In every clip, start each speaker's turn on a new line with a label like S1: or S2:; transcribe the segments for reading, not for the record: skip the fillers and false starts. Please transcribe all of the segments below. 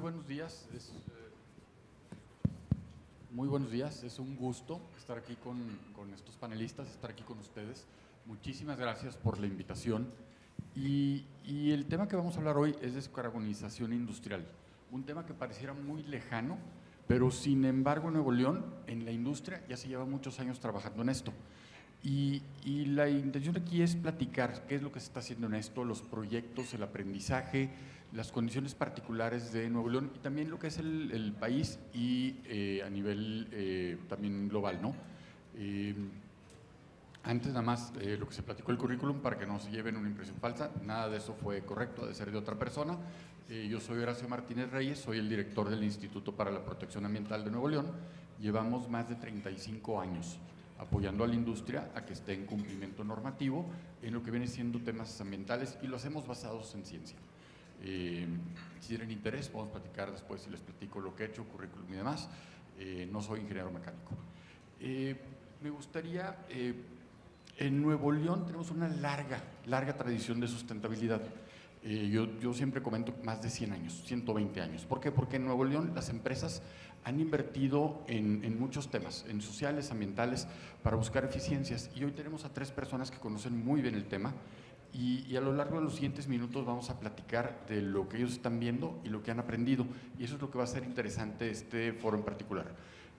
S1: buenos días. Muy buenos días. Es un gusto estar aquí con estos panelistas, estar aquí con ustedes. Muchísimas gracias por la invitación. Y el tema que vamos a hablar hoy es descarbonización industrial. Un tema que pareciera muy lejano, pero sin embargo en Nuevo León, en la industria, ya se lleva muchos años trabajando en esto. Y la intención aquí es platicar qué es lo que se está haciendo en esto, los proyectos, el aprendizaje, las condiciones particulares de Nuevo León y también lo que es el país y a nivel también global, ¿no? Antes nada más lo que se platicó el currículum para que no se lleven una impresión falsa, nada de eso fue correcto, ha de ser de otra persona. Yo soy Horacio Martínez Reyes, soy el director del Instituto para la Protección Ambiental de Nuevo León. Llevamos más de 35 años apoyando a la industria a que esté en cumplimiento normativo en lo que viene siendo temas ambientales y lo hacemos basados en ciencia. Si tienen interés, podemos platicar después si les platico lo que he hecho, currículum y demás. No soy ingeniero mecánico. Me gustaría, en Nuevo León tenemos una larga tradición de sustentabilidad. Yo siempre comento más de 100 años, 120 años. ¿Por qué? Porque en Nuevo León las empresas han invertido en muchos temas, en sociales, ambientales, para buscar eficiencias. Y hoy tenemos a 3 personas que conocen muy bien el tema y a lo largo de los siguientes minutos vamos a platicar de lo que ellos están viendo y lo que han aprendido. Y eso es lo que va a ser interesante este foro en particular.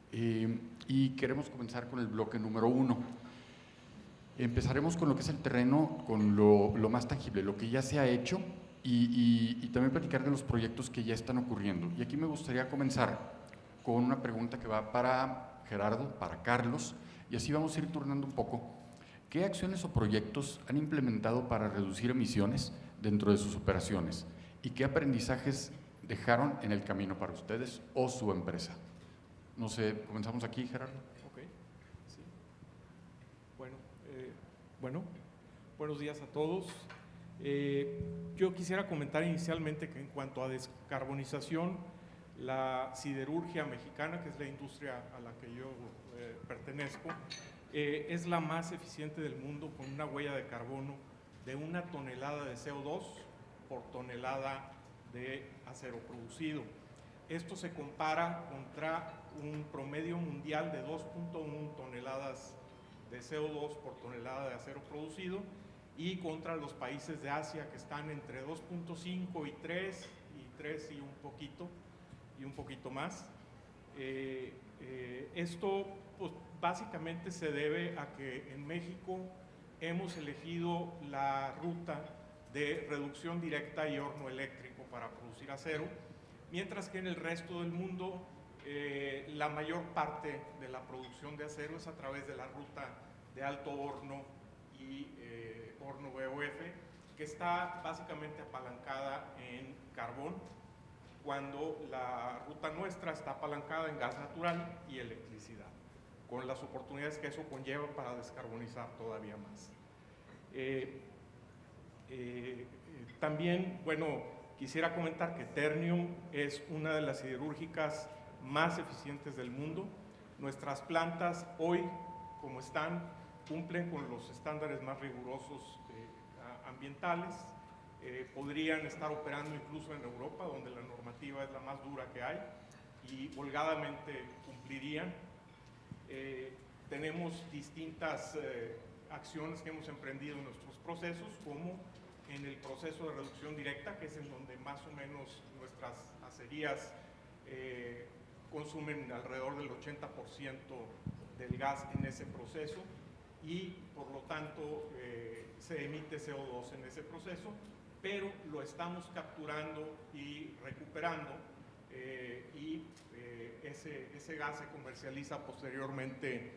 S1: Y queremos comenzar con el bloque número 1. Empezaremos con lo que es el terreno, con lo más tangible, lo que ya se ha hecho y también platicar de los proyectos que ya están ocurriendo. Y aquí me gustaría comenzar con una pregunta que va para Gerardo, para Carlos, y así vamos a ir turnando un poco. ¿Qué acciones o proyectos han implementado para reducir emisiones dentro de sus operaciones? ¿Y qué aprendizajes dejaron en el camino para ustedes o su empresa? No sé, comenzamos aquí, Gerardo.
S2: Ok, sí. Bueno, buenos días a todos. Yo quisiera comentar inicialmente que en cuanto a descarbonización, la siderurgia mexicana, que es la industria a la que yo pertenezco, es la más eficiente del mundo, con una huella de carbono de 1 tonelada de CO2 por tonelada de acero producido. Esto se compara contra un promedio mundial de 2.1 toneladas de CO2 por tonelada de acero producido y contra los países de Asia que están entre 2.5 y 3 y un poquito más. Esto pues, básicamente se debe a que en México hemos elegido la ruta de reducción directa y horno eléctrico para producir acero, mientras que en el resto del mundo la mayor parte de la producción de acero es a través de la ruta de alto horno y horno VOF, que está básicamente apalancada en carbón, cuando la ruta nuestra está apalancada en gas natural y electricidad, con las oportunidades que eso conlleva para descarbonizar todavía más. También, bueno, quisiera comentar que Ternium es una de las siderúrgicas más eficientes del mundo. Nuestras plantas hoy, como están, cumplen con los estándares más rigurosos ambientales. Podrían estar operando incluso en Europa, donde la normativa es la más dura que hay, y holgadamente cumplirían. Tenemos distintas acciones que hemos emprendido en nuestros procesos, como en el proceso de reducción directa, que es en donde más o menos nuestras acerías consumen alrededor del 80% del gas en ese proceso y por lo tanto se emite CO2 en ese proceso, pero lo estamos capturando y recuperando y ese gas se comercializa posteriormente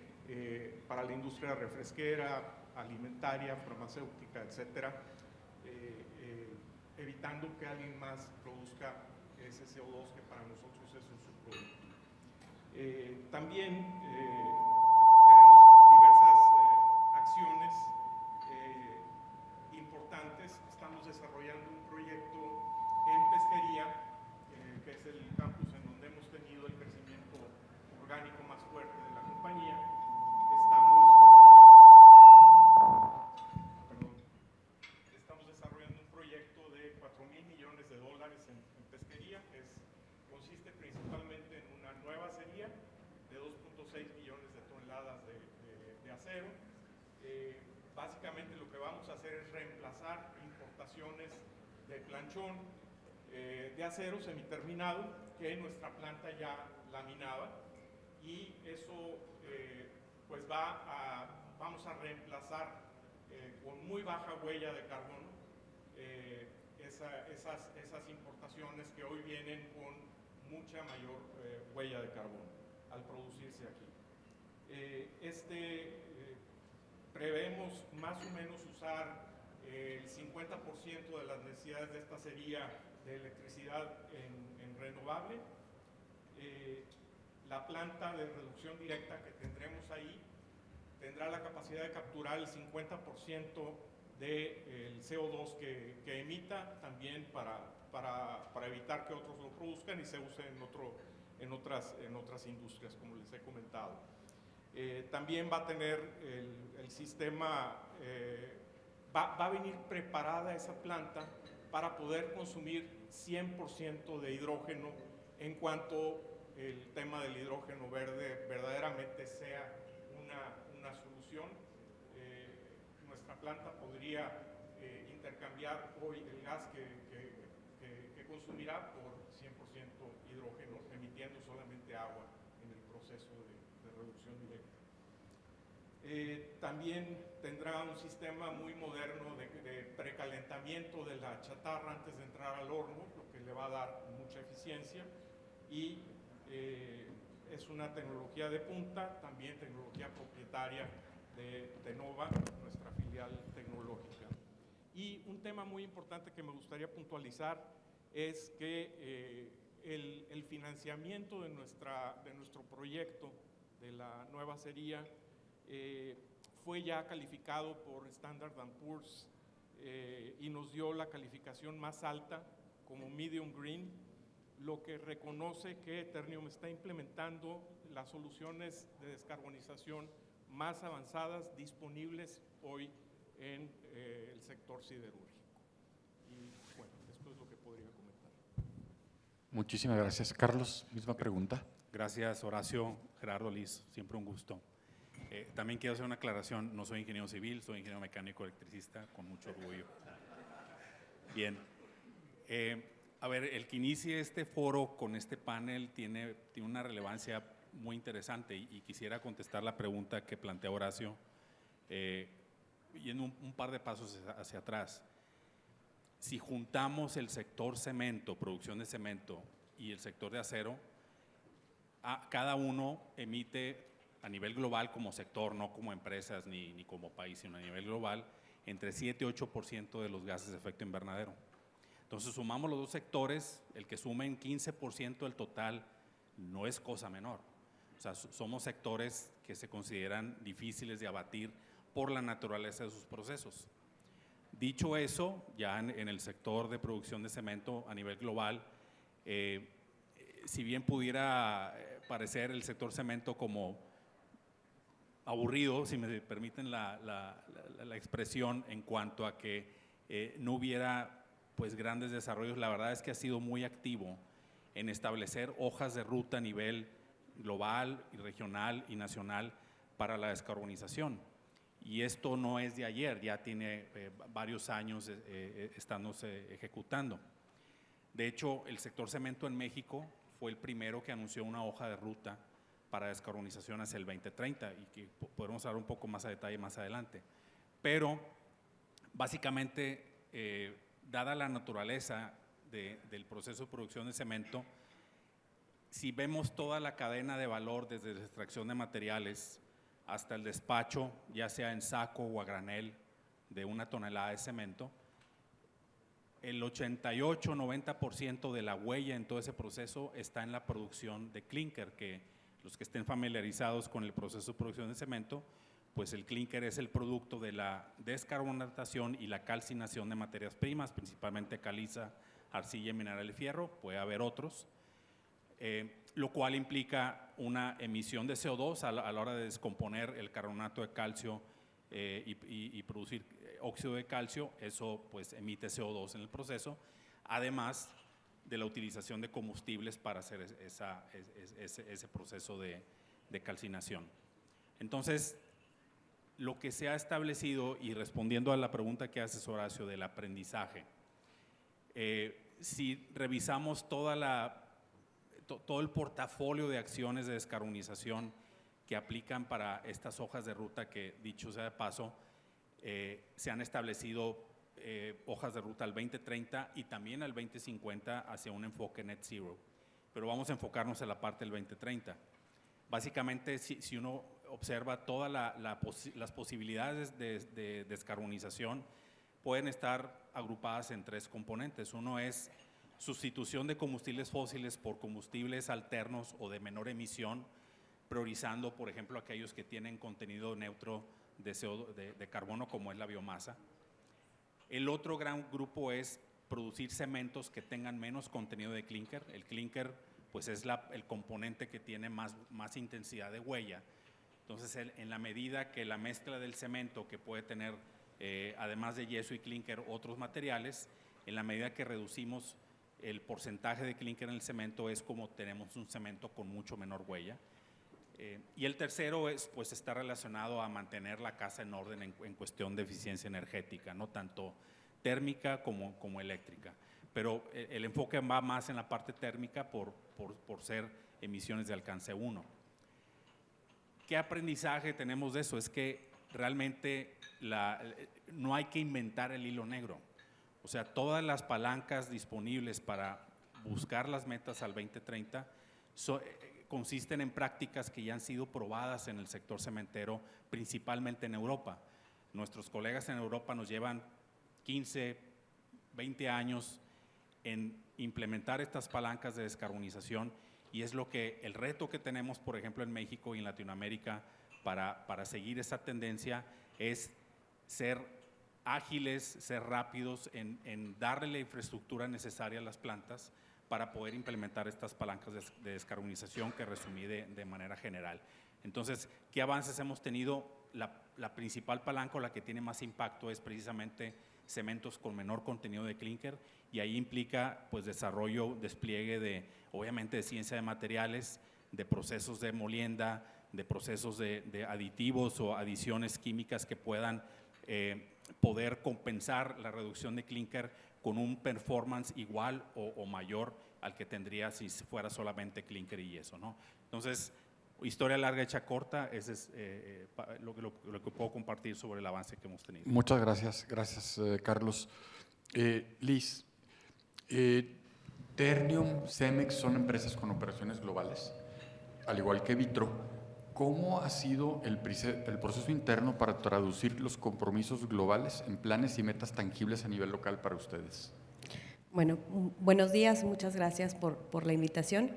S2: para la industria refresquera, alimentaria, farmacéutica, etcétera, evitando que alguien más produzca ese CO2 que para nosotros es un subproducto. También tenemos diversas acciones importantes. Estamos desarrollando un proyecto en pesquería, que es el campus en donde hemos tenido el crecimiento orgánico más fuerte de la compañía. Estamos desarrollando un proyecto de $4,000 millones en pesquería, que es estaciones de planchón de acero semiterminado que nuestra planta ya laminaba, y eso pues vamos a reemplazar con muy baja huella de carbono esas importaciones que hoy vienen con mucha mayor huella de carbono al producirse aquí. Prevemos más o menos usar el 50% de las necesidades de esta acería de electricidad en renovable. La planta de reducción directa que tendremos ahí tendrá la capacidad de capturar el 50% del CO2 que emita, también para evitar que otros lo produzcan y se use en otras industrias, como les he comentado. También va a tener el sistema, va a venir preparada esa planta para poder consumir 100% de hidrógeno en cuanto el tema del hidrógeno verde verdaderamente sea una solución. Nuestra planta podría intercambiar hoy el gas que consumirá por 100% hidrógeno, emitiendo solamente agua en el proceso de reducción directa. También tendrá un sistema muy moderno de precalentamiento de la chatarra antes de entrar al horno, lo que le va a dar mucha eficiencia, y es una tecnología de punta, también tecnología propietaria de Tenova, nuestra filial tecnológica. Y un tema muy importante que me gustaría puntualizar es que el financiamiento de nuestro proyecto de la nueva acería fue ya calificado por Standard & Poor's y nos dio la calificación más alta como Medium Green, lo que reconoce que Ternium está implementando las soluciones de descarbonización más avanzadas disponibles hoy en el sector siderúrgico. Y bueno, esto es lo que podría comentar.
S1: Muchísimas gracias. Carlos, misma pregunta.
S3: Gracias, Horacio. Gerardo Liz, siempre un gusto. También quiero hacer una aclaración, no soy ingeniero civil, soy ingeniero mecánico electricista, con mucho orgullo. Bien. A ver, el que inicie este foro con este panel tiene una relevancia muy interesante y quisiera contestar la pregunta que plantea Horacio yendo un par de pasos hacia atrás. Si juntamos el sector cemento, producción de cemento, y el sector de acero, cada uno emite a nivel global como sector, no como empresas ni como país, sino a nivel global, entre 7 y 8% de los gases de efecto invernadero. Entonces sumamos los dos sectores, el que sumen 15% del total no es cosa menor. O sea, somos sectores que se consideran difíciles de abatir por la naturaleza de sus procesos. Dicho eso, ya en el sector de producción de cemento a nivel global, si bien pudiera parecer el sector cemento como aburrido, si me permiten la expresión, en cuanto a que no hubiera pues grandes desarrollos, la verdad es que ha sido muy activo en establecer hojas de ruta a nivel global, y regional y nacional para la descarbonización. Y esto no es de ayer, ya tiene varios años estándose ejecutando. De hecho, el sector cemento en México fue el primero que anunció una hoja de ruta para descarbonización hacia el 2030 y que podremos hablar un poco más a detalle más adelante. Pero básicamente, dada la naturaleza del proceso de producción de cemento, si vemos toda la cadena de valor desde la extracción de materiales hasta el despacho, ya sea en saco o a granel de 1 tonelada de cemento, el 88-90% de la huella en todo ese proceso está en la producción de clínker, que los que estén familiarizados con el proceso de producción de cemento, pues el clínker es el producto de la descarbonatación y la calcinación de materias primas, principalmente caliza, arcilla, mineral y fierro, puede haber otros, lo cual implica una emisión de CO2 a la hora de descomponer el carbonato de calcio y producir óxido de calcio. Eso pues emite CO2 en el proceso, además de la utilización de combustibles para hacer ese proceso de calcinación. Entonces, lo que se ha establecido, y respondiendo a la pregunta que haces, Horacio, del aprendizaje, si revisamos todo el portafolio de acciones de descarbonización que aplican para estas hojas de ruta, que dicho sea de paso, se han establecido hojas de ruta al 2030 y también al 2050 hacia un enfoque net zero. Pero vamos a enfocarnos en la parte del 2030. Básicamente, si uno observa todas las posibilidades de descarbonización, pueden estar agrupadas en 3 componentes. Uno es sustitución de combustibles fósiles por combustibles alternos o de menor emisión, priorizando, por ejemplo, aquellos que tienen contenido neutro de carbono, como es la biomasa. El otro gran grupo es producir cementos que tengan menos contenido de clínker. El clínker, pues, es el componente que tiene más intensidad de huella. Entonces, en la medida que la mezcla del cemento, que puede tener, además de yeso y clínker, otros materiales, en la medida que reducimos el porcentaje de clínker en el cemento, es como tenemos un cemento con mucho menor huella. Y el tercero pues, está relacionado a mantener la casa en orden en cuestión de eficiencia energética, no tanto térmica como eléctrica. Pero el enfoque va más en la parte térmica por ser emisiones de alcance 1. ¿Qué aprendizaje tenemos de eso? Es que realmente no hay que inventar el hilo negro. O sea, todas las palancas disponibles para buscar las metas al 2030 consisten en prácticas que ya han sido probadas en el sector cementero, principalmente en Europa. Nuestros colegas en Europa nos llevan 15, 20 años en implementar estas palancas de descarbonización, y es el reto que tenemos, por ejemplo, en México y en Latinoamérica para seguir esa tendencia, es ser ágiles, ser rápidos en darle la infraestructura necesaria a las plantas para poder implementar estas palancas de descarbonización que resumí de manera general. Entonces, ¿qué avances hemos tenido? La principal palanca, o la que tiene más impacto, es precisamente cementos con menor contenido de clínker, y ahí implica, pues, desarrollo, despliegue obviamente de ciencia de materiales, de procesos de molienda, de procesos de aditivos o adiciones químicas que puedan poder compensar la reducción de clínker con un performance igual o mayor al que tendría si fuera solamente clínker y yeso, ¿no? Entonces, historia larga hecha corta, ese es lo que puedo compartir sobre el avance que hemos tenido.
S1: Muchas gracias Carlos. Liz, Ternium, Cemex son empresas con operaciones globales, al igual que Vitro. ¿Cómo ha sido el proceso interno para traducir los compromisos globales en planes y metas tangibles a nivel local para ustedes?
S4: Bueno, buenos días, muchas gracias por la invitación.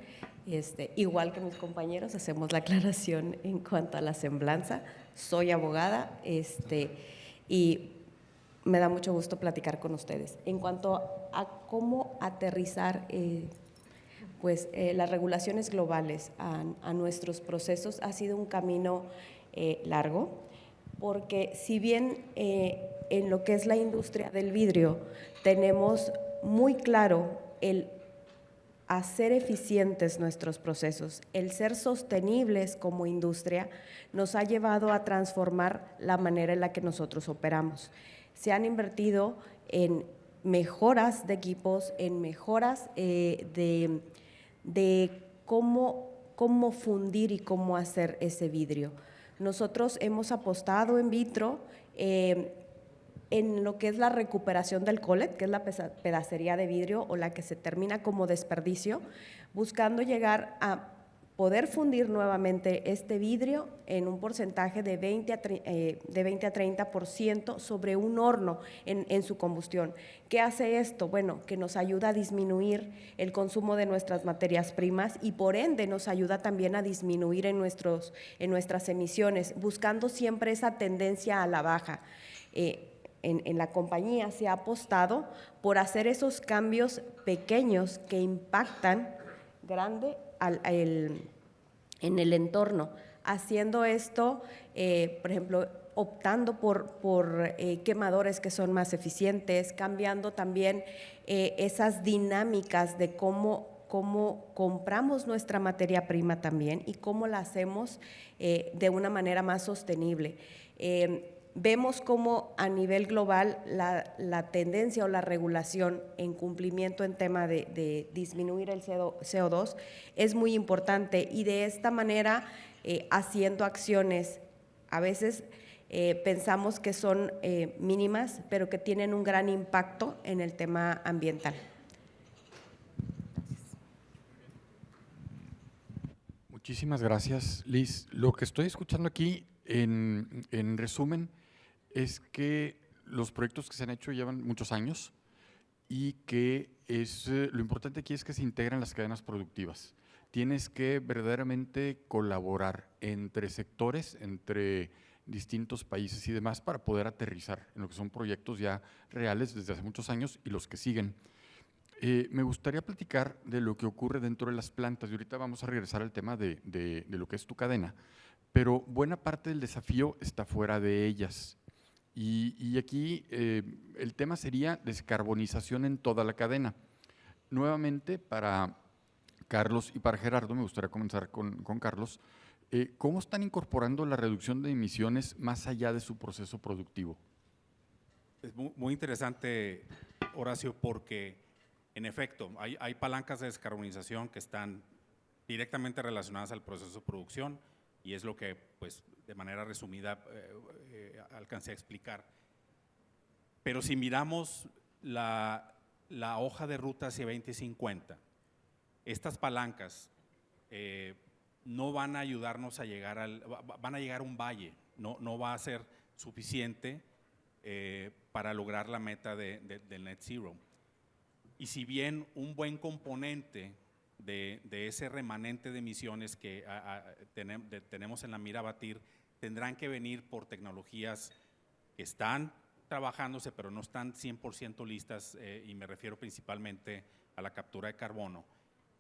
S4: Igual que mis compañeros, hacemos la aclaración en cuanto a la semblanza. Soy abogada y me da mucho gusto platicar con ustedes. En cuanto a cómo aterrizar las regulaciones globales a nuestros procesos, ha sido un camino largo, porque si bien en lo que es la industria del vidrio tenemos muy claro el hacer eficientes nuestros procesos, el ser sostenibles como industria nos ha llevado a transformar la manera en la que nosotros operamos. Se han invertido en mejoras de equipos, en mejoras de cómo fundir y cómo hacer ese vidrio. Nosotros hemos apostado en Vitro en lo que es la recuperación del collet, que es la pedacería de vidrio o la que se termina como desperdicio, buscando llegar a poder fundir nuevamente este vidrio en un porcentaje de 20 a 30% sobre un horno en su combustión. ¿Qué hace esto? Bueno, que nos ayuda a disminuir el consumo de nuestras materias primas y por ende nos ayuda también a disminuir en nuestras emisiones, buscando siempre esa tendencia a la baja. En la compañía se ha apostado por hacer esos cambios pequeños que impactan grande en el entorno, haciendo esto, por ejemplo, optando por quemadores que son más eficientes, cambiando también esas dinámicas de cómo cómo compramos nuestra materia prima también y cómo la hacemos de una manera más sostenible. Vemos cómo a nivel global la tendencia o la regulación en cumplimiento en tema de disminuir el CO2 es muy importante, y de esta manera, haciendo acciones, a veces pensamos que son mínimas, pero que tienen un gran impacto en el tema ambiental.
S1: Muchísimas gracias, Liz. Lo que estoy escuchando aquí, en resumen, es que los proyectos que se han hecho llevan muchos años y que lo importante aquí es que se integran las cadenas productivas. Tienes que verdaderamente colaborar entre sectores, entre distintos países y demás para poder aterrizar en lo que son proyectos ya reales desde hace muchos años y los que siguen. Me gustaría platicar de lo que ocurre dentro de las plantas y ahorita vamos a regresar al tema de lo que es tu cadena, pero buena parte del desafío está fuera de ellas. Y aquí el tema sería descarbonización en toda la cadena. Nuevamente, para Carlos y para Gerardo, me gustaría comenzar con Carlos. ¿Cómo están incorporando la reducción de emisiones más allá de su proceso productivo?
S3: Es muy interesante, Horacio, porque en efecto hay palancas de descarbonización que están directamente relacionadas al proceso de producción, y es lo que, pues, de manera resumida alcancé a explicar. Pero si miramos la hoja de ruta hacia 2050, estas palancas no van a ayudarnos a llegar van a llegar a un valle, no va a ser suficiente para lograr la meta del net zero. Y si bien un buen componente de ese remanente de emisiones que tenemos en la mira a batir tendrán que venir por tecnologías que están trabajándose pero no están 100% listas, y me refiero principalmente a la captura de carbono.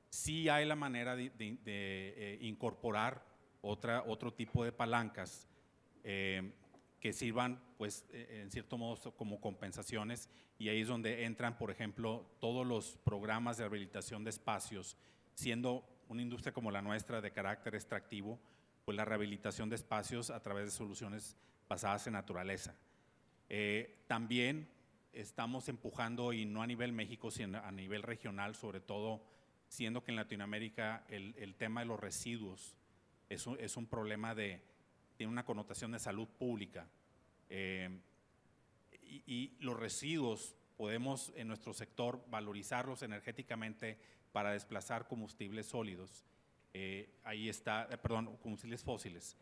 S3: Sí hay la manera de incorporar otro tipo de palancas que sirvan, pues, en cierto modo como compensaciones, y ahí es donde entran, por ejemplo, todos los programas de rehabilitación de espacios. Siendo una industria como la nuestra de carácter extractivo, pues la rehabilitación de espacios a través de soluciones basadas en naturaleza. También estamos empujando, y no a nivel México, sino a nivel regional, sobre todo, siendo que en Latinoamérica el tema de los residuos es un problema tiene una connotación de salud pública. Y los residuos podemos en nuestro sector valorizarlos energéticamente para desplazar combustibles sólidos. Ahí está, combustibles fósiles.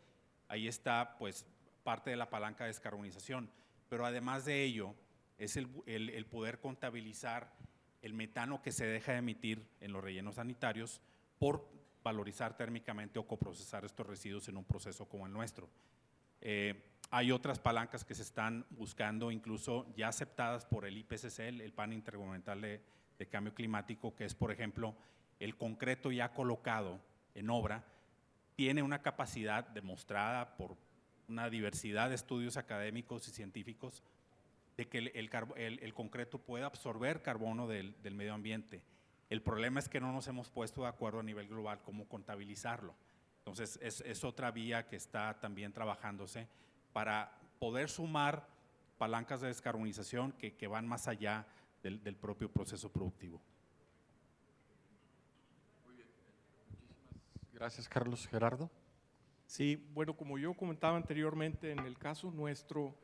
S3: Ahí está, pues, parte de la palanca de descarbonización. Pero además de ello, es el poder contabilizar el metano que se deja de emitir en los rellenos sanitarios por valorizar térmicamente o coprocesar estos residuos en un proceso como el nuestro. Hay otras palancas que se están buscando, incluso ya aceptadas por el IPCC, el Panel Intergubernamental de Cambio Climático, que es, por ejemplo, el concreto ya colocado en obra, tiene una capacidad demostrada por una diversidad de estudios académicos y científicos de que el concreto puede absorber carbono del medio ambiente. El problema es que no nos hemos puesto de acuerdo a nivel global cómo contabilizarlo. Entonces, es otra vía que está también trabajándose para poder sumar palancas de descarbonización que van más allá del propio proceso productivo.
S1: Muy bien. Muchísimas gracias, Carlos. Gerardo.
S2: Sí, bueno, como yo comentaba anteriormente, en el caso nuestro,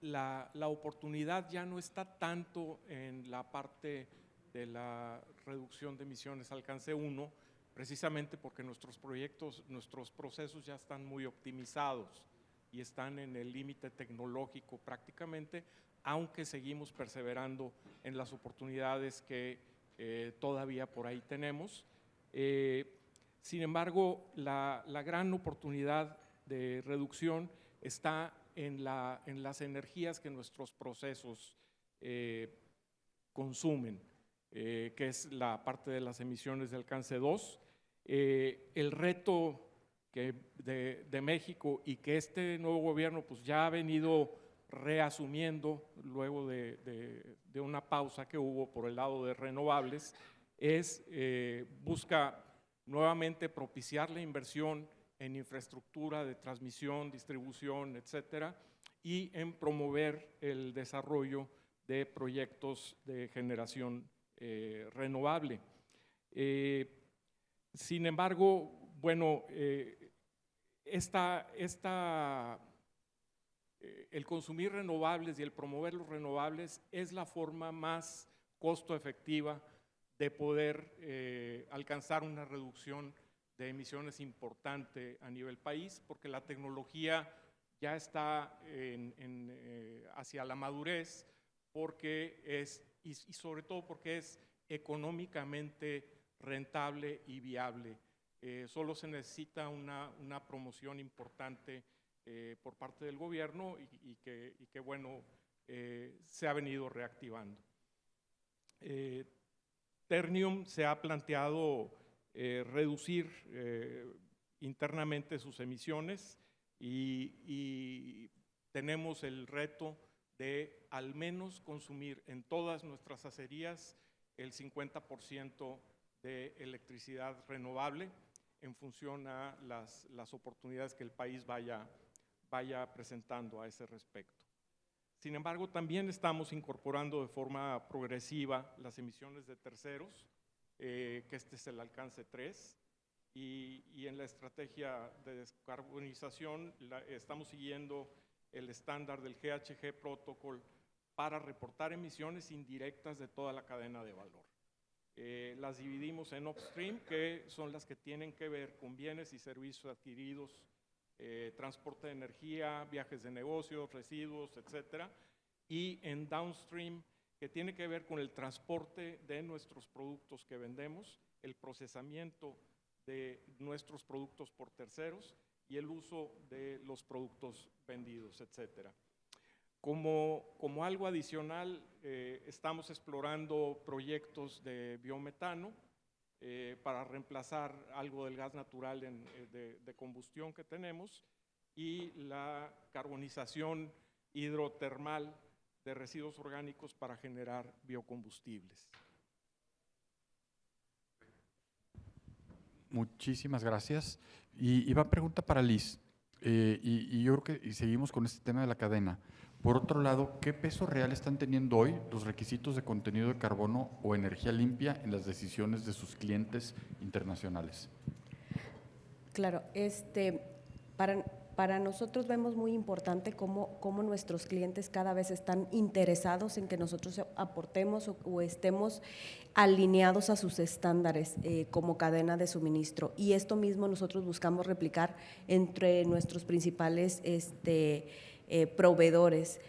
S2: la oportunidad ya no está tanto en la parte de la reducción de emisiones alcance 1, precisamente porque nuestros proyectos, nuestros procesos ya están muy optimizados y están en el límite tecnológico prácticamente, aunque seguimos perseverando en las oportunidades que todavía por ahí tenemos. Sin embargo, la gran oportunidad de reducción está en las energías que nuestros procesos consumen, que es la parte de las emisiones de alcance 2. El reto de México, y que este nuevo gobierno pues ya ha venido reasumiendo luego de una pausa que hubo por el lado de renovables, busca nuevamente propiciar la inversión en infraestructura de transmisión, distribución, etcétera, y en promover el desarrollo de proyectos de generación renovable. Sin embargo, bueno, el consumir renovables y el promover los renovables es la forma más costo efectiva de poder alcanzar una reducción de emisiones importante a nivel país, porque la tecnología ya está hacia la madurez, y sobre todo porque es económicamente rentable y viable. Solo se necesita una promoción importante por parte del gobierno y que bueno, se ha venido reactivando. Ternium se ha planteado reducir internamente sus emisiones y tenemos el reto de al menos consumir en todas nuestras acerías el 50% de electricidad renovable en función a las oportunidades que el país vaya presentando a ese respecto. Sin embargo, también estamos incorporando de forma progresiva las emisiones de terceros, que este es el alcance 3, y en la estrategia de descarbonización estamos siguiendo el estándar del GHG Protocol para reportar emisiones indirectas de toda la cadena de valor. Las dividimos en upstream, que son las que tienen que ver con bienes y servicios adquiridos, transporte de energía, viajes de negocios, residuos, etcétera, y en downstream, que tiene que ver con el transporte de nuestros productos que vendemos, el procesamiento de nuestros productos por terceros y el uso de los productos vendidos, etcétera. Como algo adicional, estamos explorando proyectos de biometano para reemplazar algo del gas natural de combustión que tenemos, y la carbonización hidrotermal de residuos orgánicos para generar biocombustibles.
S1: Muchísimas gracias. Y va pregunta para Liz. Y yo creo que seguimos con este tema de la cadena. Por otro lado, ¿qué peso real están teniendo hoy los requisitos de contenido de carbono o energía limpia en las decisiones de sus clientes internacionales?
S4: Claro, para nosotros vemos muy importante cómo nuestros clientes cada vez están interesados en que nosotros aportemos o estemos alineados a sus estándares como cadena de suministro. Y esto mismo nosotros buscamos replicar entre nuestros principales proveedores.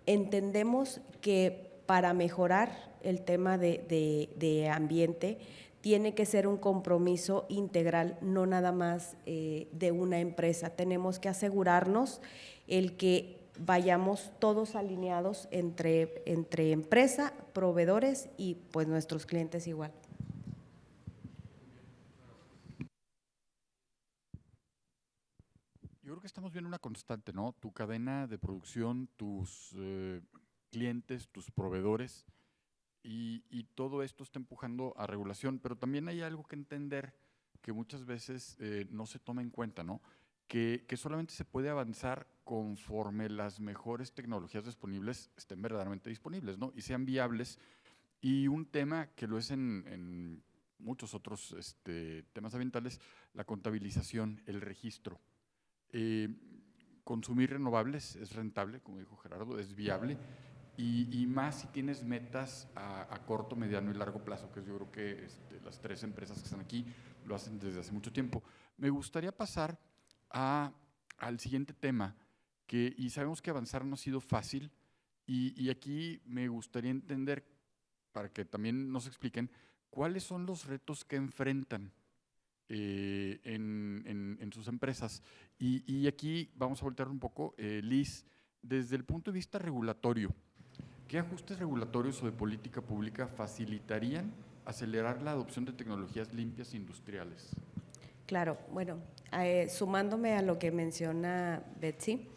S4: Entendemos que para mejorar el tema de ambiente tiene que ser un compromiso integral, no nada más de una empresa. Tenemos que asegurarnos el que vayamos todos alineados entre empresa, proveedores y pues nuestros clientes igual.
S1: Yo creo que estamos viendo una constante, ¿no? Tu cadena de producción, tus clientes, tus proveedores, y todo esto está empujando a regulación, pero también hay algo que entender que muchas veces no se toma en cuenta, ¿no? Que solamente se puede avanzar conforme las mejores tecnologías disponibles estén verdaderamente disponibles, ¿no? Y sean viables. Y un tema que lo es en muchos otros temas ambientales, la contabilización, el registro. Consumir renovables es rentable, como dijo Gerardo, es viable, y más si tienes metas a corto, mediano y largo plazo, que yo creo que las tres empresas que están aquí lo hacen desde hace mucho tiempo. Me gustaría pasar al siguiente tema, y sabemos que avanzar no ha sido fácil, y aquí me gustaría entender, para que también nos expliquen, cuáles son los retos que enfrentan en sus empresas. Y aquí vamos a voltear un poco, Liz, desde el punto de vista regulatorio, ¿qué ajustes regulatorios o de política pública facilitarían acelerar la adopción de tecnologías limpias industriales?
S4: Claro, bueno, sumándome a lo que menciona Betsy,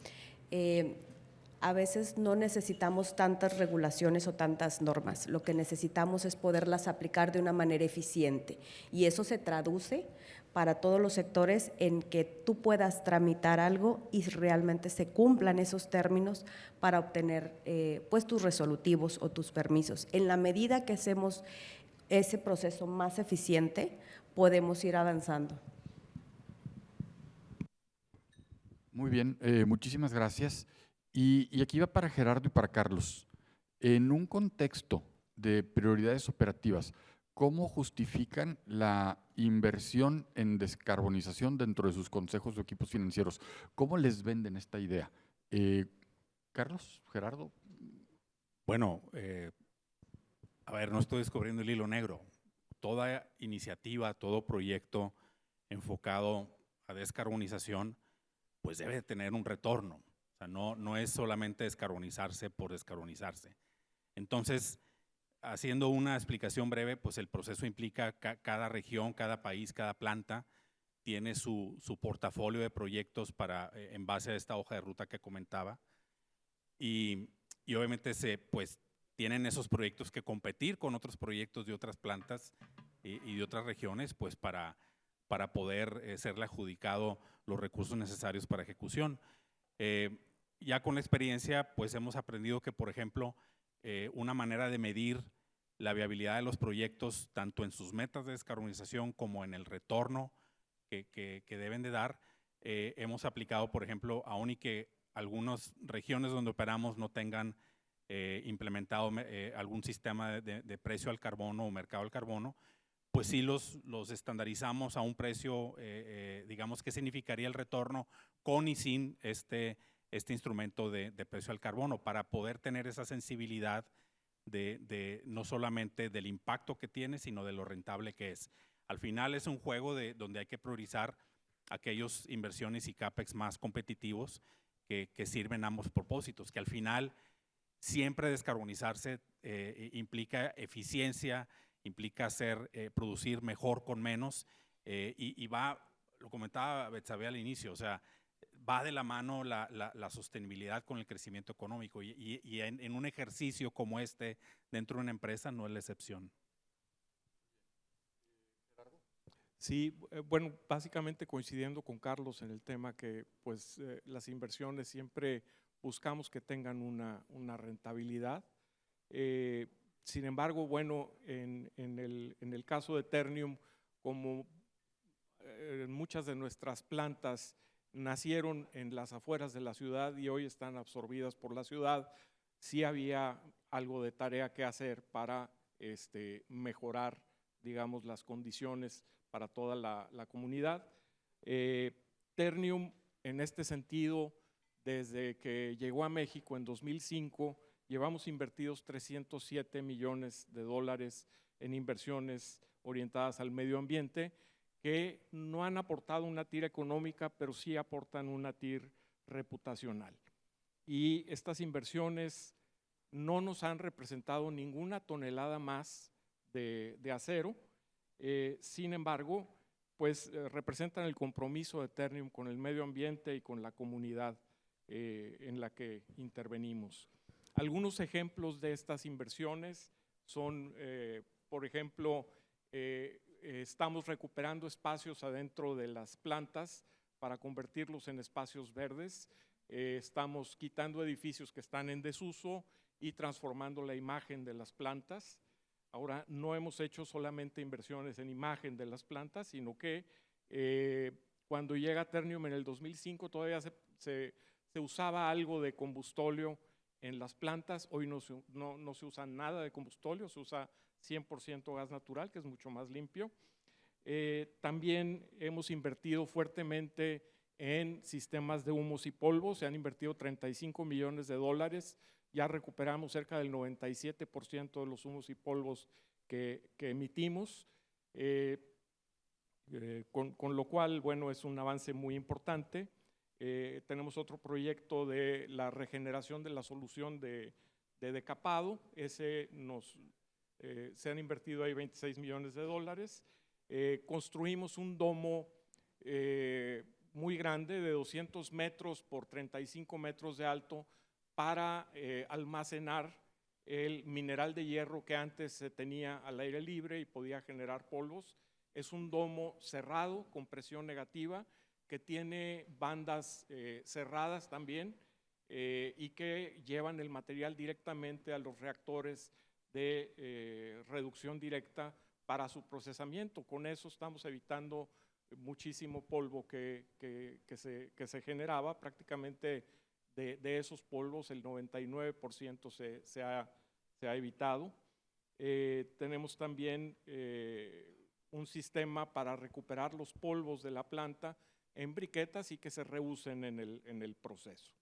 S4: a veces no necesitamos tantas regulaciones o tantas normas, lo que necesitamos es poderlas aplicar de una manera eficiente y eso se traduce para todos los sectores en que tú puedas tramitar algo y realmente se cumplan esos términos para obtener pues tus resolutivos o tus permisos. En la medida que hacemos ese proceso más eficiente, podemos ir avanzando.
S1: Muy bien, muchísimas gracias. Y aquí va para Gerardo y para Carlos. En un contexto de prioridades operativas, ¿cómo justifican la inversión en descarbonización dentro de sus consejos o equipos financieros? ¿Cómo les venden esta idea? Carlos, Gerardo.
S3: Bueno, a ver, no estoy descubriendo el hilo negro. Toda iniciativa, todo proyecto enfocado a descarbonización, pues debe tener un retorno. O sea, no es solamente descarbonizarse por descarbonizarse. Entonces, haciendo una explicación breve, pues el proceso implica cada región, cada país, cada planta tiene su portafolio de proyectos en base a esta hoja de ruta que comentaba. Y obviamente pues tienen esos proyectos que competir con otros proyectos de otras plantas y de otras regiones, pues para poder serle adjudicado los recursos necesarios para ejecución. Ya con la experiencia, pues hemos aprendido que, por ejemplo, una manera de medir la viabilidad de los proyectos, tanto en sus metas de descarbonización como en el retorno que deben de dar, hemos aplicado, por ejemplo, aún y que algunas regiones donde operamos no tengan implementado algún sistema de precio al carbono o mercado al carbono, pues sí los estandarizamos a un precio, digamos, que significaría el retorno con y sin este instrumento de precio al carbono, para poder tener esa sensibilidad de no solamente del impacto que tiene, sino de lo rentable que es. Al final es un juego donde hay que priorizar aquellas inversiones y CAPEX más competitivos que sirven ambos propósitos, que al final siempre descarbonizarse implica eficiencia, implica producir mejor con menos y lo comentaba Betsabe al inicio, o sea, va de la mano la sostenibilidad con el crecimiento económico y en un ejercicio como este dentro de una empresa no es la excepción.
S2: Sí, bueno, básicamente coincidiendo con Carlos en el tema que pues las inversiones siempre buscamos que tengan una rentabilidad. Sin embargo, bueno, en el caso de Ternium, como muchas de nuestras plantas nacieron en las afueras de la ciudad y hoy están absorbidas por la ciudad, sí había algo de tarea que hacer para mejorar, digamos, las condiciones para toda la comunidad. Ternium, en este sentido, desde que llegó a México en 2005, llevamos invertidos 307 millones de dólares en inversiones orientadas al medio ambiente, que no han aportado una tira económica, pero sí aportan una tira reputacional. Y estas inversiones no nos han representado ninguna tonelada más de acero. Sin embargo, pues representan el compromiso de Ternium con el medio ambiente y con la comunidad en la que intervenimos. Algunos ejemplos de estas inversiones son, por ejemplo, estamos recuperando espacios adentro de las plantas para convertirlos en espacios verdes. Estamos quitando edificios que están en desuso y transformando la imagen de las plantas. Ahora, no hemos hecho solamente inversiones en imagen de las plantas, sino que cuando llega Ternium en el 2005 todavía se usaba algo de combustóleo en las plantas. Hoy no se usa nada de combustóleo, se usa 100% gas natural, que es mucho más limpio. También hemos invertido fuertemente en sistemas de humos y polvos, se han invertido 35 millones de dólares, ya recuperamos cerca del 97% de los humos y polvos que emitimos, con lo cual, bueno, es un avance muy importante. Tenemos otro proyecto de la regeneración de la solución de decapado, se han invertido ahí 26 millones de dólares. Construimos un domo muy grande de 200 metros por 35 metros de alto para almacenar el mineral de hierro que antes se tenía al aire libre y podía generar polvos. Es un domo cerrado con presión negativa que tiene bandas cerradas también y que llevan el material directamente a los reactores de reducción directa para su procesamiento. Con eso estamos evitando muchísimo polvo que se generaba. Prácticamente de esos polvos el 99% se ha evitado. Tenemos también un sistema para recuperar los polvos de la planta en briquetas y que se reusen en el proceso.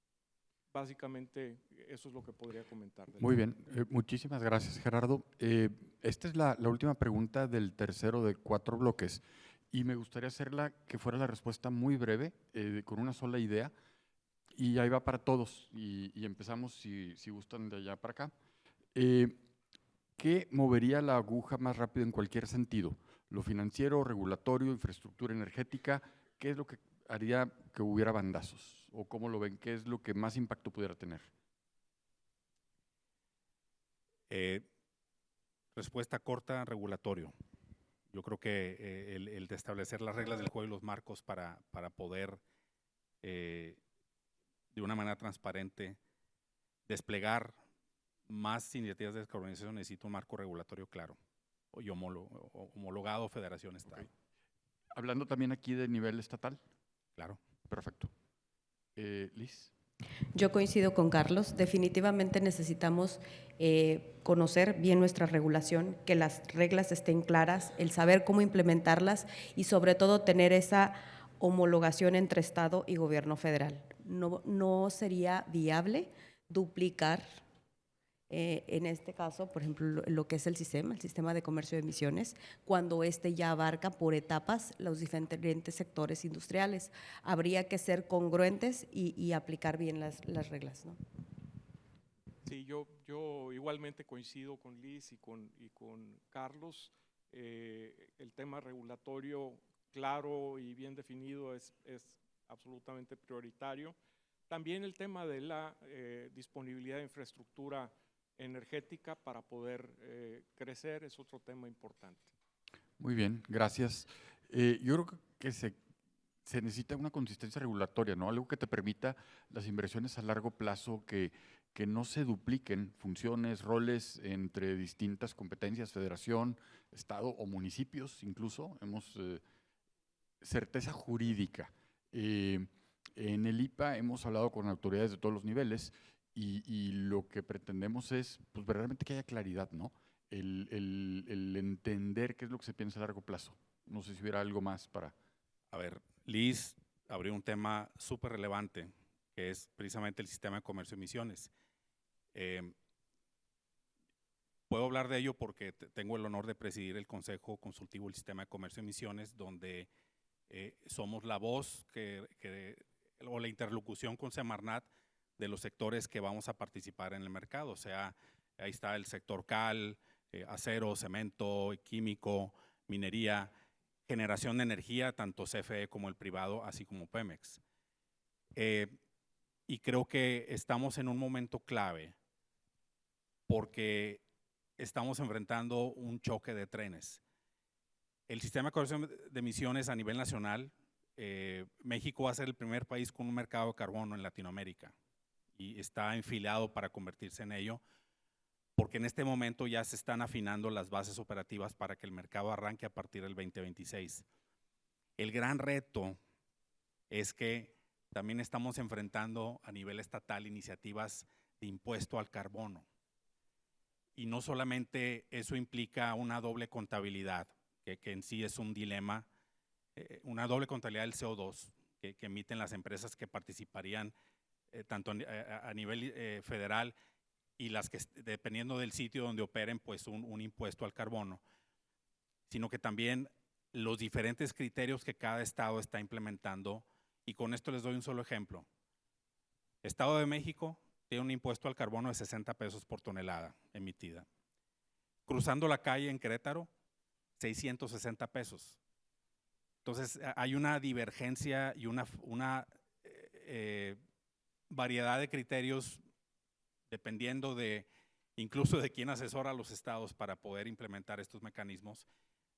S2: Básicamente eso es lo que podría comentar.
S1: Muy bien, muchísimas gracias, Gerardo. Esta es la última pregunta del tercero de 4 bloques y me gustaría hacerla que fuera la respuesta muy breve, con una sola idea, y ahí va para todos y empezamos si gustan de allá para acá. ¿Qué movería la aguja más rápido en cualquier sentido? ¿Lo financiero, regulatorio, infraestructura energética? ¿Qué es lo que haría que hubiera bandazos? ¿O cómo lo ven? ¿Qué es lo que más impacto pudiera tener?
S3: Respuesta corta, regulatorio. Yo creo que el de establecer las reglas del juego y los marcos para poder, de una manera transparente, desplegar más iniciativas de descarbonización, necesita un marco regulatorio claro y homologado Federación Estado.
S1: Okay. Hablando también aquí de nivel estatal.
S3: Claro.
S1: Perfecto. Liz.
S4: Yo coincido con Carlos, definitivamente necesitamos conocer bien nuestra regulación, que las reglas estén claras, el saber cómo implementarlas y sobre todo tener esa homologación entre Estado y Gobierno federal. No sería viable duplicar, en este caso, por ejemplo, lo que es el sistema de comercio de emisiones, cuando ya abarca por etapas los diferentes sectores industriales. Habría que ser congruentes y aplicar bien las reglas, ¿no?
S2: Sí, yo igualmente coincido con Liz y con Carlos. El tema regulatorio claro y bien definido es absolutamente prioritario. También el tema de la disponibilidad de infraestructura energética para poder crecer es otro tema importante.
S1: Muy bien, gracias. Yo creo que se necesita una consistencia regulatoria, ¿no? Algo que te permita las inversiones a largo plazo, que no se dupliquen funciones, roles entre distintas competencias, federación, estado o municipios incluso. Certeza jurídica. En el IPA hemos hablado con autoridades de todos los niveles y lo que pretendemos es, pues, verdaderamente que haya claridad, ¿no? El entender qué es lo que se piensa a largo plazo. No sé si hubiera algo más para…
S3: A ver, Liz abrió un tema súper relevante, que es precisamente el sistema de comercio de emisiones. Puedo hablar de ello porque tengo el honor de presidir el Consejo Consultivo del Sistema de Comercio de Emisiones, donde somos la voz o la interlocución con Semarnat de los sectores que vamos a participar en el mercado. O sea, ahí está el sector cal, acero, cemento, químico, minería, generación de energía, tanto CFE como el privado, así como Pemex. Y creo que estamos en un momento clave porque estamos enfrentando un choque de trenes. El sistema de comercio de emisiones a nivel nacional, México va a ser el primer país con un mercado de carbono en Latinoamérica y está enfilado para convertirse en ello, porque en este momento ya se están afinando las bases operativas para que el mercado arranque a partir del 2026. El gran reto es que también estamos enfrentando a nivel estatal iniciativas de impuesto al carbono. Y no solamente eso implica una doble contabilidad, que en sí es un dilema, una doble contabilidad del CO2 que emiten las empresas que participarían tanto a nivel federal y las que, dependiendo del sitio donde operen, pues un impuesto al carbono, sino que también los diferentes criterios que cada estado está implementando. Y con esto les doy un solo ejemplo. Estado de México tiene un impuesto al carbono de 60 pesos por tonelada emitida. Cruzando la calle en Querétaro, 660 pesos. Entonces hay una divergencia y una variedad de criterios dependiendo incluso de quién asesora a los estados para poder implementar estos mecanismos,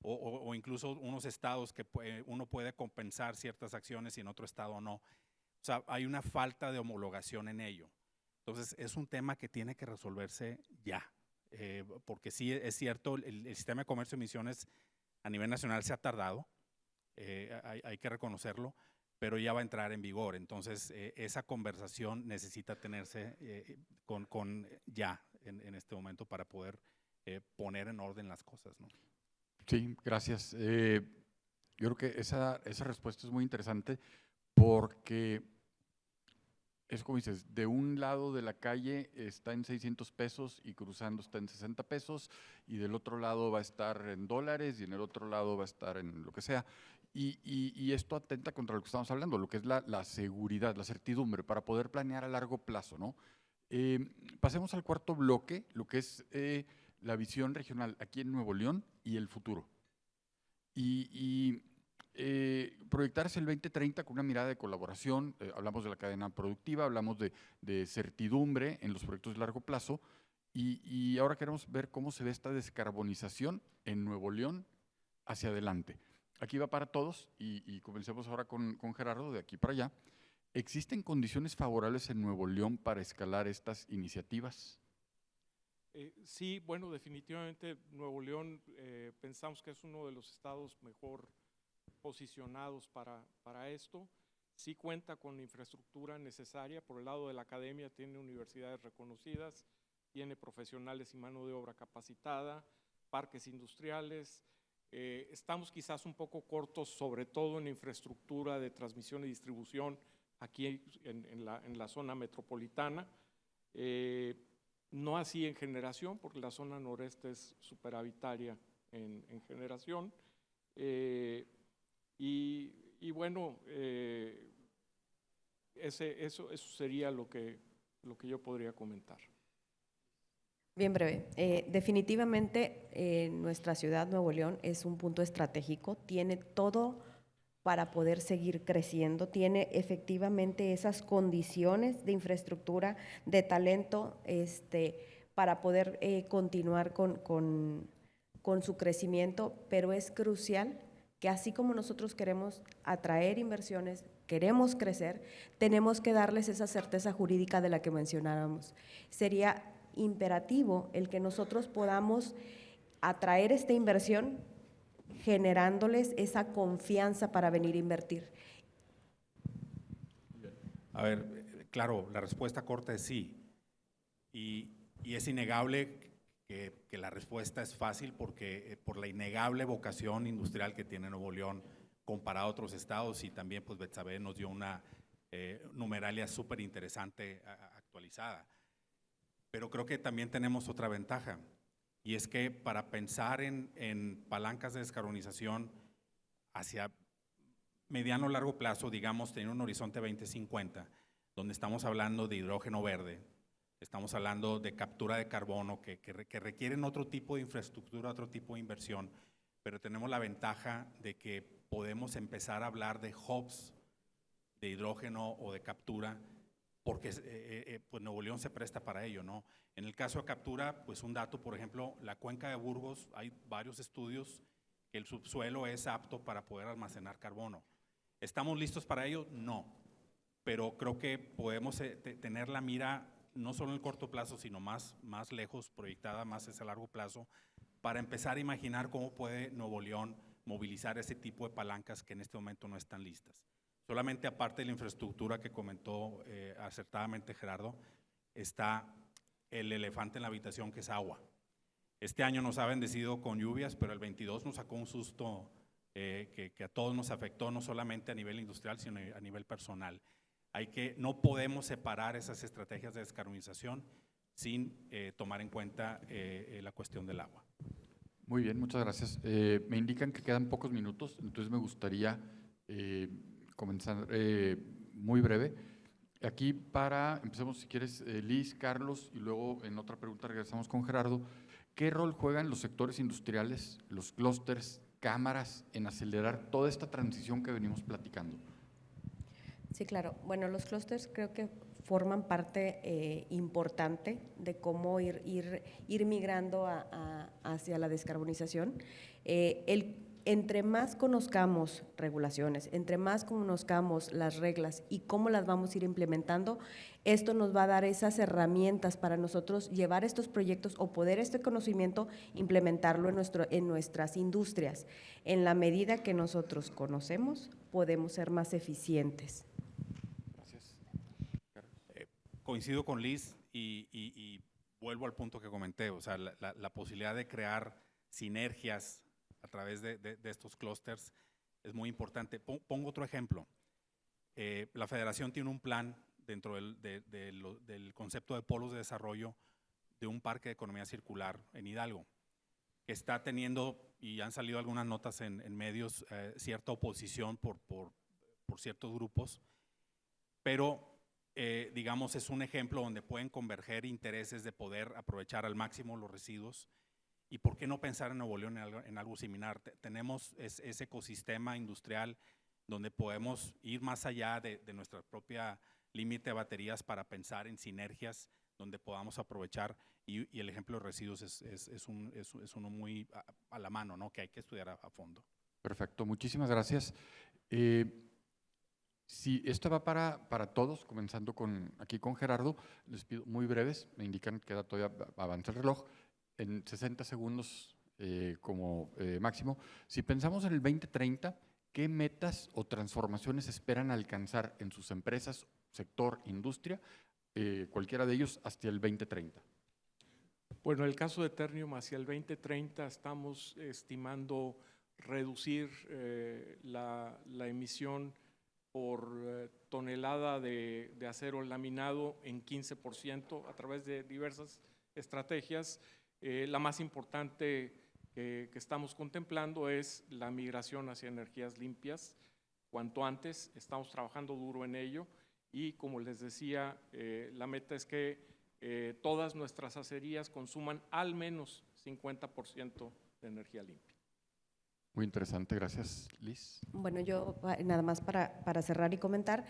S3: o incluso unos estados que uno puede compensar ciertas acciones y en otro estado no. O sea, hay una falta de homologación en ello. Entonces, es un tema que tiene que resolverse ya, porque sí es cierto, el sistema de comercio de emisiones a nivel nacional se ha tardado, hay que reconocerlo, pero ya va a entrar en vigor. Entonces, esa conversación necesita tenerse ya en este momento para poder poner en orden las cosas, ¿no?
S1: Sí, gracias. Yo creo que esa respuesta es muy interesante porque es como dices, de un lado de la calle está en 600 pesos y cruzando está en 60 pesos y del otro lado va a estar en dólares y en el otro lado va a estar en lo que sea. Y esto atenta contra lo que estamos hablando, lo que es la seguridad, la certidumbre para poder planear a largo plazo, ¿no? Pasemos al cuarto bloque, lo que es la visión regional aquí en Nuevo León y el futuro. Proyectarse el 2030 con una mirada de colaboración, hablamos de la cadena productiva, hablamos de certidumbre en los proyectos de largo plazo y ahora queremos ver cómo se ve esta descarbonización en Nuevo León hacia adelante. Aquí va para todos y comencemos ahora con Gerardo, de aquí para allá. ¿Existen condiciones favorables en Nuevo León para escalar estas iniciativas?
S2: Sí, bueno, definitivamente Nuevo León pensamos que es uno de los estados mejor posicionados para esto. Sí cuenta con la infraestructura necesaria. Por el lado de la academia tiene universidades reconocidas, tiene profesionales y mano de obra capacitada, parques industriales. Estamos quizás un poco cortos, sobre todo en infraestructura de transmisión y distribución aquí en la zona metropolitana. No así en generación, porque la zona noreste es superavitaria en generación. Y bueno, eso sería lo que yo podría comentar.
S4: Bien breve. Definitivamente nuestra ciudad, Nuevo León, es un punto estratégico, tiene todo para poder seguir creciendo, tiene efectivamente esas condiciones de infraestructura, de talento, para poder continuar con su crecimiento, pero es crucial que así como nosotros queremos atraer inversiones, queremos crecer, tenemos que darles esa certeza jurídica de la que mencionábamos. Sería imperativo el que nosotros podamos atraer esta inversión generándoles esa confianza para venir a invertir.
S3: A ver, claro, la respuesta corta es sí. Y es innegable que la respuesta es fácil porque por la innegable vocación industrial que tiene Nuevo León comparado a otros estados, y también pues Betsabe nos dio una numeralia súper interesante actualizada. Pero creo que también tenemos otra ventaja, y es que para pensar en palancas de descarbonización hacia mediano o largo plazo, digamos, tener un horizonte 2050, donde estamos hablando de hidrógeno verde, estamos hablando de captura de carbono que requieren otro tipo de infraestructura, otro tipo de inversión, pero tenemos la ventaja de que podemos empezar a hablar de hubs de hidrógeno o de captura, porque pues Nuevo León se presta para ello, ¿no? En el caso de captura, pues un dato, por ejemplo, la cuenca de Burgos, hay varios estudios que el subsuelo es apto para poder almacenar carbono. ¿Estamos listos para ello? No, pero creo que podemos tener la mira no solo en el corto plazo, sino más lejos, proyectada más hacia largo plazo, para empezar a imaginar cómo puede Nuevo León movilizar ese tipo de palancas que en este momento no están listas. Solamente aparte de la infraestructura que comentó acertadamente Gerardo, está el elefante en la habitación, que es agua. Este año nos ha bendecido con lluvias, pero el 22 nos sacó un susto que a todos nos afectó, no solamente a nivel industrial, sino a nivel personal. No podemos separar esas estrategias de descarbonización sin tomar en cuenta la cuestión del agua.
S1: Muy bien, muchas gracias. Me indican que quedan pocos minutos, entonces me gustaría comenzar muy breve. Aquí empecemos si quieres, Liz, Carlos, y luego en otra pregunta regresamos con Gerardo. ¿Qué rol juegan los sectores industriales, los clústeres, cámaras en acelerar toda esta transición que venimos platicando?
S4: Sí, claro. Bueno, los clústeres creo que forman parte importante de cómo ir migrando hacia la descarbonización. Entre más conozcamos regulaciones, entre más conozcamos las reglas y cómo las vamos a ir implementando, esto nos va a dar esas herramientas para nosotros llevar estos proyectos o poder este conocimiento implementarlo en nuestras industrias. En la medida que nosotros conocemos, podemos ser más eficientes.
S1: Gracias.
S3: Coincido con Liz y vuelvo al punto que comenté, o sea, la posibilidad de crear sinergias a través de estos clústeres es muy importante. Pongo otro ejemplo. La Federación tiene un plan dentro del concepto de polos de desarrollo de un parque de economía circular en Hidalgo, que está teniendo, y han salido algunas notas en medios, cierta oposición por ciertos grupos, pero digamos es un ejemplo donde pueden converger intereses de poder aprovechar al máximo los residuos. ¿Y por qué no pensar en Nuevo León en algo similar? Tenemos ese ecosistema industrial donde podemos ir más allá de nuestra propia límite de baterías para pensar en sinergias donde podamos aprovechar, y el ejemplo de residuos es uno muy a la mano, ¿no? Que hay que estudiar a fondo.
S1: Perfecto, muchísimas gracias. Sí, esto va para todos, comenzando aquí con Gerardo. Les pido muy breves, me indican que todavía avanza el reloj, en 60 segundos como máximo. Si pensamos en el 2030, ¿qué metas o transformaciones esperan alcanzar en sus empresas, sector, industria, cualquiera de ellos, hasta el 2030?
S2: Bueno, en el caso de Ternium, hacia el 2030 estamos estimando reducir la emisión por tonelada de acero laminado en 15% a través de diversas estrategias. La más importante que estamos contemplando es la migración hacia energías limpias. Cuanto antes, estamos trabajando duro en ello y, como les decía, la meta es que todas nuestras acerías consuman al menos 50% de energía limpia.
S1: Muy interesante, gracias, Liz.
S4: Bueno, yo nada más para cerrar y comentar,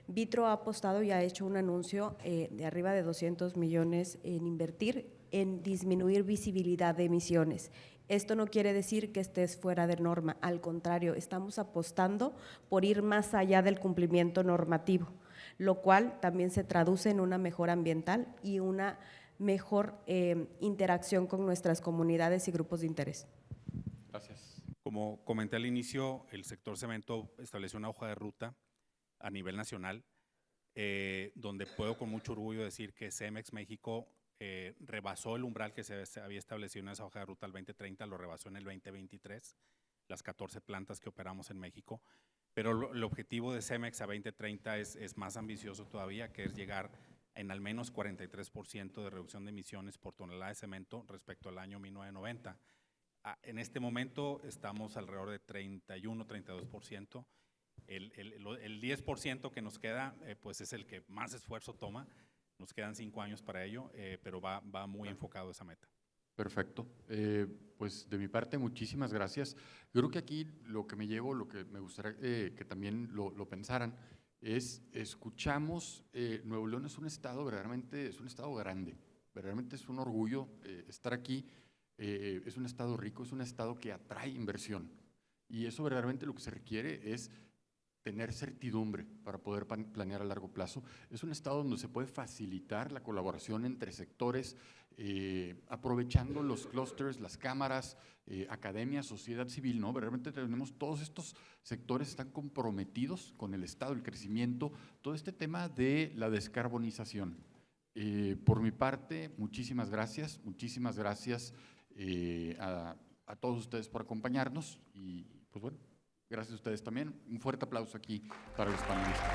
S4: Vitro ha apostado y ha hecho un anuncio de arriba de 200 millones en invertir en disminuir visibilidad de emisiones. Esto no quiere decir que estés fuera de norma, al contrario, estamos apostando por ir más allá del cumplimiento normativo, lo cual también se traduce en una mejora ambiental y una mejor interacción con nuestras comunidades y grupos de interés.
S1: Gracias.
S3: Como comenté al inicio, el sector cemento estableció una hoja de ruta a nivel nacional, donde puedo con mucho orgullo decir que Cemex México rebasó el umbral que se había establecido en esa hoja de ruta al 2030, lo rebasó en el 2023, las 14 plantas que operamos en México, pero el objetivo de Cemex a 2030 es más ambicioso todavía, que es llegar en al menos 43% de reducción de emisiones por tonelada de cemento respecto al año 1990. En este momento estamos alrededor de 31-32%. El 10% que nos queda pues es el que más esfuerzo toma. Nos quedan 5 años para ello, pero va muy enfocado a esa meta.
S1: Perfecto. Pues de mi parte, muchísimas gracias. Yo creo que aquí lo que me llevo, lo que me gustaría que también lo pensaran, escuchamos, Nuevo León es un estado verdaderamente, es un estado grande, verdaderamente es un orgullo estar aquí. Es un estado rico, es un estado que atrae inversión, y eso verdaderamente lo que se requiere es tener certidumbre para poder planear a largo plazo. Es un estado donde se puede facilitar la colaboración entre sectores, aprovechando los clústeres, las cámaras, academia, sociedad civil, ¿no? Verdaderamente tenemos todos estos sectores están comprometidos con el estado, el crecimiento, todo este tema de la descarbonización. Por mi parte, muchísimas gracias a todos ustedes por acompañarnos, y pues bueno, gracias a ustedes también. Un fuerte aplauso aquí para los panelistas.